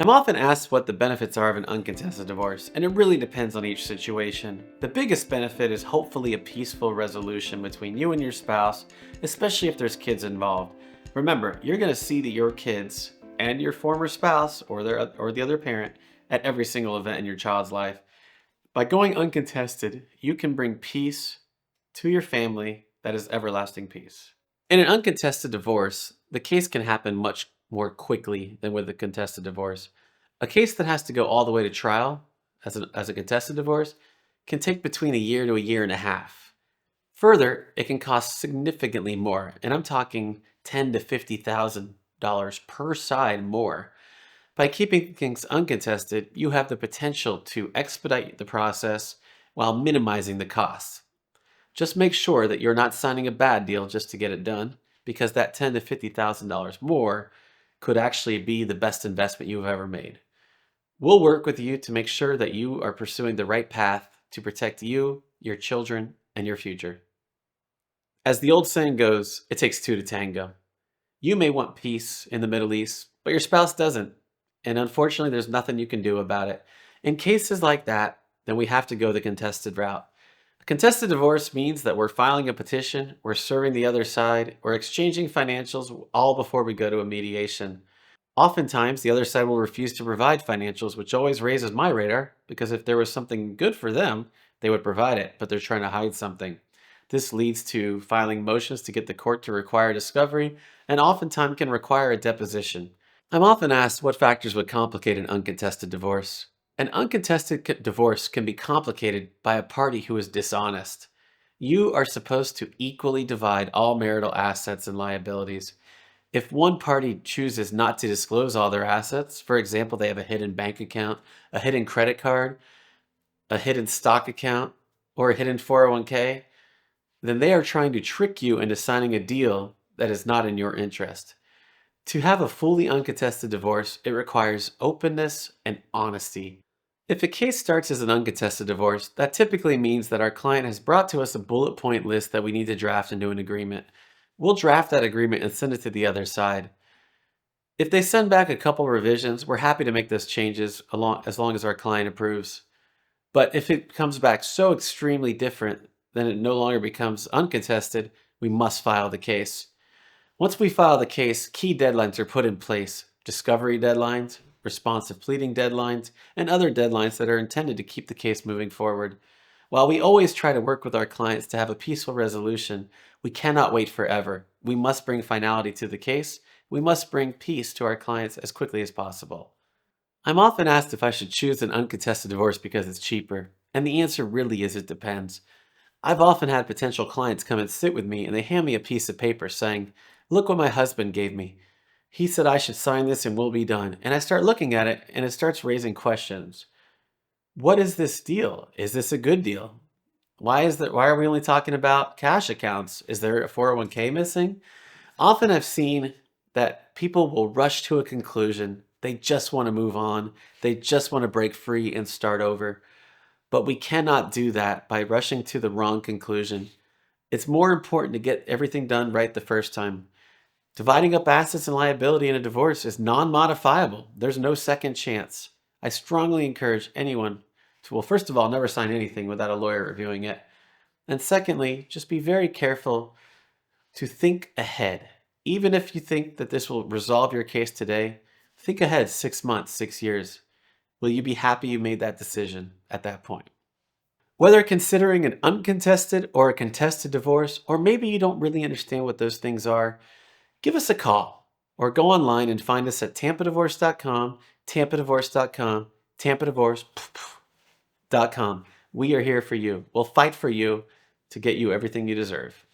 I'm often asked what the benefits are of an uncontested divorce, and it really depends on each situation. The biggest benefit is hopefully a peaceful resolution between you and your spouse, especially if there's kids involved. Remember, you're going to see that your kids and your former spouse or the other parent at every single event in your child's life. By going uncontested, you can bring peace to your family that is everlasting peace. In an uncontested divorce, the case can happen much more quickly than with a contested divorce. A case that has to go all the way to trial, as a contested divorce, can take between a year to a year and a half. Further, it can cost significantly more, and I'm talking $10,000 to $50,000 per side more. By keeping things uncontested, you have the potential to expedite the process while minimizing the costs. Just make sure that you're not signing a bad deal just to get it done, because that $10,000 to $50,000 more could actually be the best investment you've ever made. We'll work with you to make sure that you are pursuing the right path to protect you, your children, and your future. As the old saying goes, it takes two to tango. You may want peace in the Middle East, but your spouse doesn't. And unfortunately, there's nothing you can do about it. In cases like that, then we have to go the contested route. A contested divorce means that we're filing a petition, we're serving the other side, we're exchanging financials all before we go to a mediation. Oftentimes, the other side will refuse to provide financials, which always raises my radar, because if there was something good for them, they would provide it, but they're trying to hide something. This leads to filing motions to get the court to require discovery, and oftentimes can require a deposition. I'm often asked what factors would complicate an uncontested divorce. An uncontested divorce can be complicated by a party who is dishonest. You are supposed to equally divide all marital assets and liabilities. If one party chooses not to disclose all their assets, for example, they have a hidden bank account, a hidden credit card, a hidden stock account, or a hidden 401k, then they are trying to trick you into signing a deal that is not in your interest. To have a fully uncontested divorce, it requires openness and honesty. If a case starts as an uncontested divorce, that typically means that our client has brought to us a bullet point list that we need to draft into an agreement. We'll draft that agreement and send it to the other side. If they send back a couple revisions, we're happy to make those changes as long as our client approves. But if it comes back so extremely different, then it no longer becomes uncontested, we must file the case. Once we file the case, key deadlines are put in place: discovery deadlines, responsive pleading deadlines, and other deadlines that are intended to keep the case moving forward. While we always try to work with our clients to have a peaceful resolution, we cannot wait forever. We must bring finality to the case. We must bring peace to our clients as quickly as possible. I'm often asked if I should choose an uncontested divorce because it's cheaper, and the answer really is it depends. I've often had potential clients come and sit with me and they hand me a piece of paper saying, "Look what my husband gave me. He said I should sign this and we'll be done." And I start looking at it and it starts raising questions. What is this deal? Is this a good deal? Why are we only talking about cash accounts? Is there a 401k missing? Often I've seen that people will rush to a conclusion. They just want to move on. They just want to break free and start over. But we cannot do that by rushing to the wrong conclusion. It's more important to get everything done right the first time. Dividing up assets and liability in a divorce is non-modifiable. There's no second chance. I strongly encourage anyone to, well, first of all, never sign anything without a lawyer reviewing it. And secondly, just be very careful to think ahead. Even if you think that this will resolve your case today, think ahead 6 months, 6 years. Will you be happy you made that decision at that point? Whether considering an uncontested or a contested divorce, or maybe you don't really understand what those things are, give us a call or go online and find us at tampadivorce.com, tampadivorce.com, tampadivorce.com. We are here for you. We'll fight for you to get you everything you deserve.